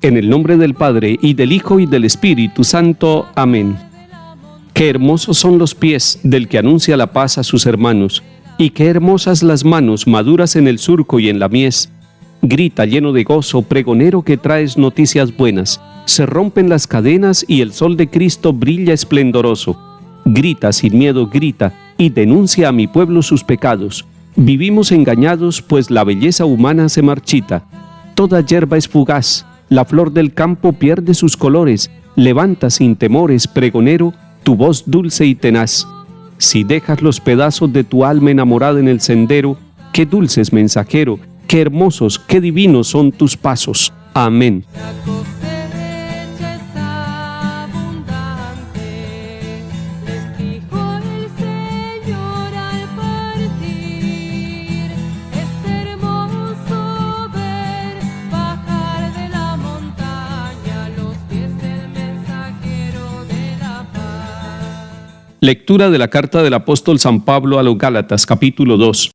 En el nombre del Padre, y del Hijo, y del Espíritu Santo. Amén. Qué hermosos son los pies del que anuncia la paz a sus hermanos, y qué hermosas las manos maduras en el surco y en la mies. Grita lleno de gozo, pregonero que traes noticias buenas. Se rompen las cadenas y el sol de Cristo brilla esplendoroso. Grita sin miedo, grita, y denuncia a mi pueblo sus pecados. Vivimos engañados, pues la belleza humana se marchita. Toda hierba es fugaz, la flor del campo pierde sus colores. Levanta sin temores, pregonero, tu voz dulce y tenaz. Si dejas los pedazos de tu alma enamorada en el sendero, qué dulces, mensajero, qué hermosos, qué divinos son tus pasos. Amén. Lectura de la carta del apóstol San Pablo a los Gálatas, capítulo 2.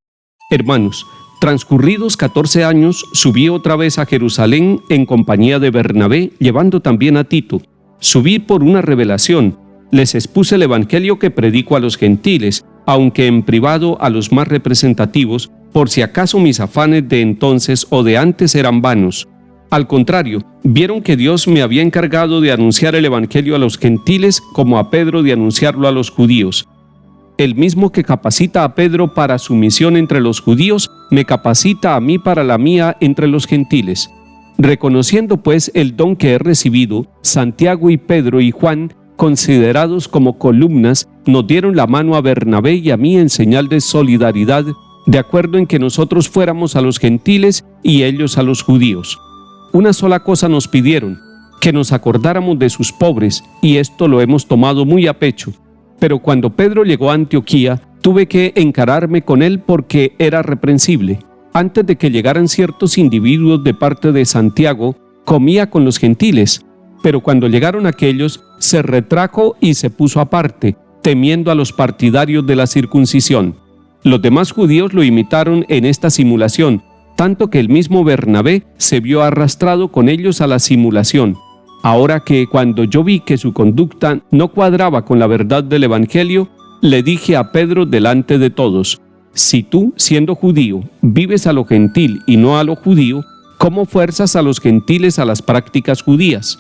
Hermanos, transcurridos 14 años, subí otra vez a Jerusalén en compañía de Bernabé, llevando también a Tito. Subí por una revelación. Les expuse el evangelio que predico a los gentiles, aunque en privado a los más representativos, por si acaso mis afanes de entonces o de antes eran vanos. Al contrario, vieron que Dios me había encargado de anunciar el evangelio a los gentiles como a Pedro de anunciarlo a los judíos. El mismo que capacita a Pedro para su misión entre los judíos, me capacita a mí para la mía entre los gentiles. Reconociendo pues el don que he recibido, Santiago y Pedro y Juan, considerados como columnas, nos dieron la mano a Bernabé y a mí en señal de solidaridad, de acuerdo en que nosotros fuéramos a los gentiles y ellos a los judíos. Una sola cosa nos pidieron, que nos acordáramos de sus pobres, y esto lo hemos tomado muy a pecho. Pero cuando Pedro llegó a Antioquía, tuve que encararme con él porque era reprensible. Antes de que llegaran ciertos individuos de parte de Santiago, comía con los gentiles, pero cuando llegaron aquellos, se retrajo y se puso aparte, temiendo a los partidarios de la circuncisión. Los demás judíos lo imitaron en esta simulación, tanto que el mismo Bernabé se vio arrastrado con ellos a la simulación. Ahora que cuando yo vi que su conducta no cuadraba con la verdad del Evangelio, le dije a Pedro delante de todos: si tú, siendo judío, vives a lo gentil y no a lo judío, ¿cómo fuerzas a los gentiles a las prácticas judías?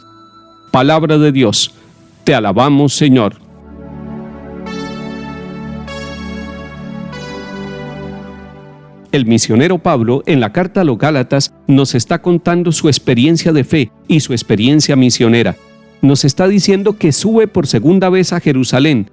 Palabra de Dios. Te alabamos, Señor. El misionero Pablo, en la carta a los Gálatas, nos está contando su experiencia de fe y su experiencia misionera. Nos está diciendo que sube por segunda vez a Jerusalén.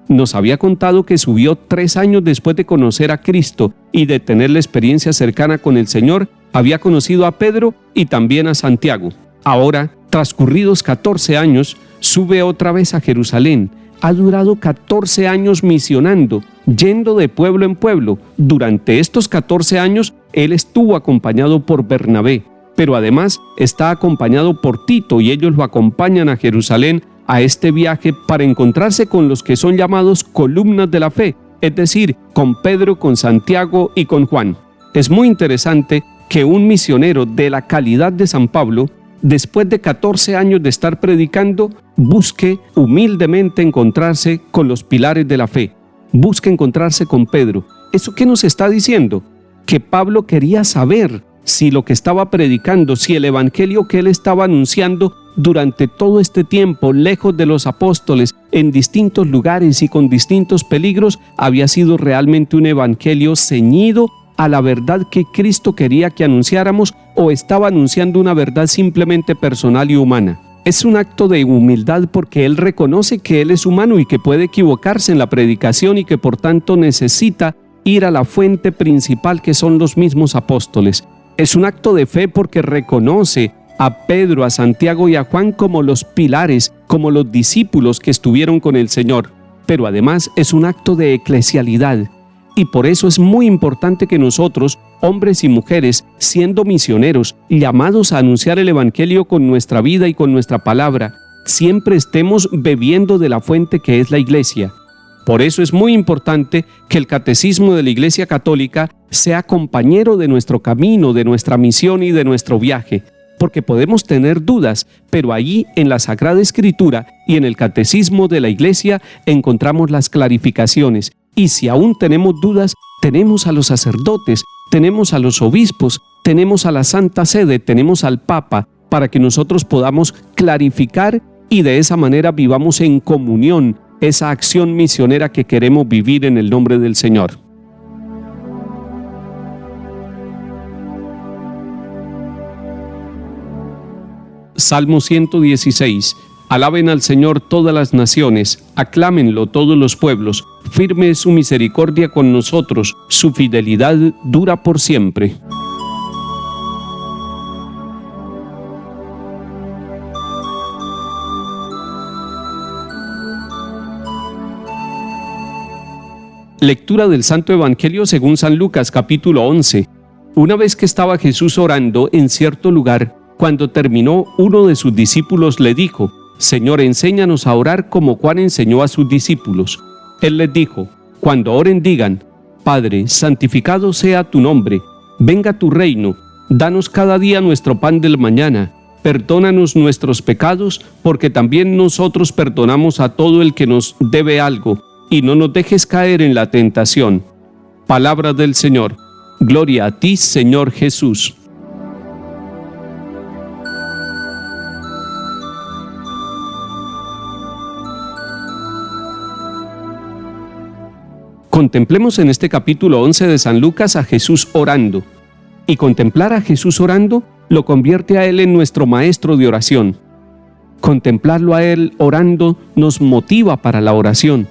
Nos había contado que subió 3 años después de conocer a Cristo y de tener la experiencia cercana con el Señor. Había conocido a Pedro y también a Santiago. Ahora, transcurridos 14 años, sube otra vez a Jerusalén. Ha durado 14 años misionando, yendo de pueblo en pueblo. Durante estos 14 años, él estuvo acompañado por Bernabé, pero además está acompañado por Tito y ellos lo acompañan a Jerusalén a este viaje para encontrarse con los que son llamados columnas de la fe, es decir, con Pedro, con Santiago y con Juan. Es muy interesante que un misionero de la calidad de San Pablo, después de 14 años de estar predicando, busque humildemente encontrarse con los pilares de la fe. Busque encontrarse con Pedro. ¿Eso qué nos está diciendo? Que Pablo quería saber si lo que estaba predicando, si el evangelio que él estaba anunciando durante todo este tiempo, lejos de los apóstoles, en distintos lugares y con distintos peligros, había sido realmente un evangelio ceñido a la verdad que Cristo quería que anunciáramos, o estaba anunciando una verdad simplemente personal y humana. Es un acto de humildad porque él reconoce que él es humano y que puede equivocarse en la predicación y que por tanto necesita ir a la fuente principal, que son los mismos apóstoles. Es un acto de fe porque reconoce a Pedro, a Santiago y a Juan como los pilares, como los discípulos que estuvieron con el Señor. Pero además es un acto de eclesialidad. Y por eso es muy importante que nosotros, hombres y mujeres, siendo misioneros, llamados a anunciar el evangelio con nuestra vida y con nuestra palabra, siempre estemos bebiendo de la fuente que es la Iglesia. Por eso es muy importante que el catecismo de la Iglesia Católica sea compañero de nuestro camino, de nuestra misión y de nuestro viaje, porque podemos tener dudas, pero allí en la Sagrada Escritura y en el Catecismo de la Iglesia encontramos las clarificaciones. Y si aún tenemos dudas, tenemos a los sacerdotes, tenemos a los obispos, tenemos a la Santa Sede, tenemos al Papa, para que nosotros podamos clarificar y de esa manera vivamos en comunión esa acción misionera que queremos vivir en el nombre del Señor. Salmo 116. Alaben al Señor todas las naciones, aclámenlo todos los pueblos. Firme es su misericordia con nosotros, su fidelidad dura por siempre. Lectura del Santo Evangelio según San Lucas, capítulo 11. Una vez que estaba Jesús orando en cierto lugar, cuando terminó, uno de sus discípulos le dijo: Señor, enséñanos a orar como Juan enseñó a sus discípulos. Él les dijo: cuando oren digan: Padre, santificado sea tu nombre, venga tu reino, danos cada día nuestro pan del mañana, perdónanos nuestros pecados, porque también nosotros perdonamos a todo el que nos debe algo, y no nos dejes caer en la tentación. Palabra del Señor. Gloria a ti, Señor Jesús. Contemplemos en este capítulo 11 de San Lucas a Jesús orando. Y contemplar a Jesús orando lo convierte a Él en nuestro maestro de oración. Contemplarlo a Él orando nos motiva para la oración.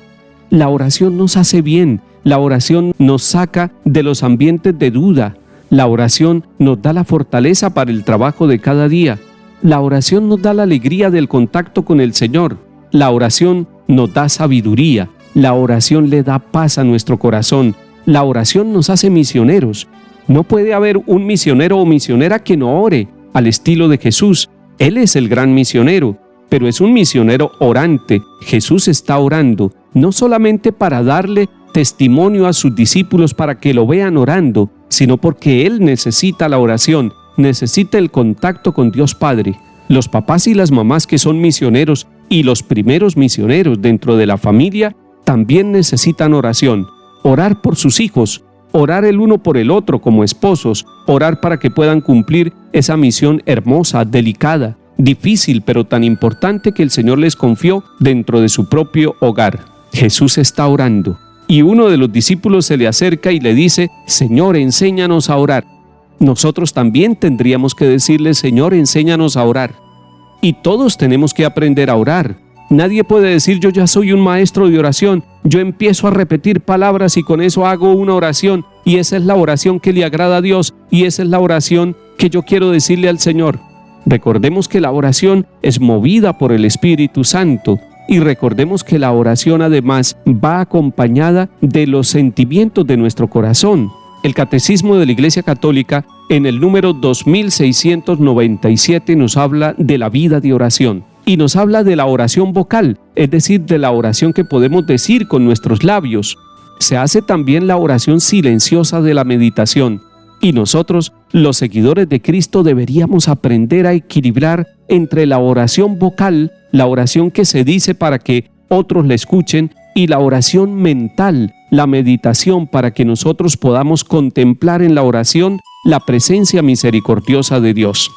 La oración nos hace bien, la oración nos saca de los ambientes de duda, la oración nos da la fortaleza para el trabajo de cada día, la oración nos da la alegría del contacto con el Señor, la oración nos da sabiduría, la oración le da paz a nuestro corazón, la oración nos hace misioneros. No puede haber un misionero o misionera que no ore al estilo de Jesús. Él es el gran misionero, pero es un misionero orante. Jesús está orando, no solamente para darle testimonio a sus discípulos para que lo vean orando, sino porque Él necesita la oración, necesita el contacto con Dios Padre. Los papás y las mamás que son misioneros y los primeros misioneros dentro de la familia también necesitan oración. Orar por sus hijos, orar el uno por el otro como esposos, orar para que puedan cumplir esa misión hermosa, delicada, difícil, pero tan importante que el Señor les confió dentro de su propio hogar. Jesús está orando y uno de los discípulos se le acerca y le dice: Señor, enséñanos a orar. Nosotros también tendríamos que decirle: Señor, enséñanos a orar. Y todos tenemos que aprender a orar. Nadie puede decir: yo ya soy un maestro de oración, yo empiezo a repetir palabras y con eso hago una oración, y esa es la oración que le agrada a Dios, y esa es la oración que yo quiero decirle al Señor. Recordemos que la oración es movida por el Espíritu Santo, y recordemos que la oración además va acompañada de los sentimientos de nuestro corazón. El Catecismo de la Iglesia Católica, en el número 2697, nos habla de la vida de oración. Y nos habla de la oración vocal, es decir, de la oración que podemos decir con nuestros labios. Se hace también la oración silenciosa de la meditación. Y nosotros, los seguidores de Cristo, deberíamos aprender a equilibrar entre la oración vocal, la oración que se dice para que otros la escuchen, y la oración mental, la meditación para que nosotros podamos contemplar en la oración la presencia misericordiosa de Dios.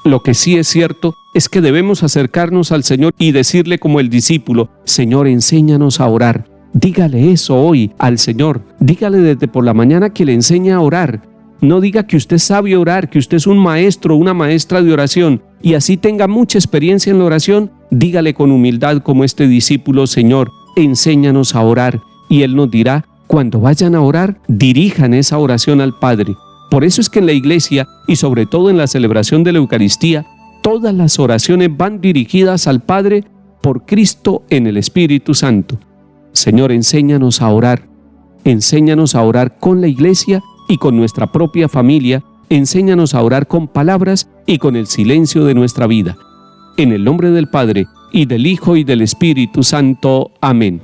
Lo que sí es cierto es que debemos acercarnos al Señor y decirle como el discípulo: Señor, enséñanos a orar. Dígale eso hoy al Señor. Dígale desde por la mañana que le enseñe a orar. No diga que usted sabe orar, que usted es un maestro o una maestra de oración y así tenga mucha experiencia en la oración. Dígale con humildad como este discípulo: Señor, enséñanos a orar. Y Él nos dirá: cuando vayan a orar, dirijan esa oración al Padre. Por eso es que en la iglesia, y sobre todo en la celebración de la Eucaristía, todas las oraciones van dirigidas al Padre por Cristo en el Espíritu Santo. Señor, enséñanos a orar. Enséñanos a orar con la iglesia y con nuestra propia familia. Enséñanos a orar con palabras y con el silencio de nuestra vida. En el nombre del Padre, y del Hijo, y del Espíritu Santo. Amén.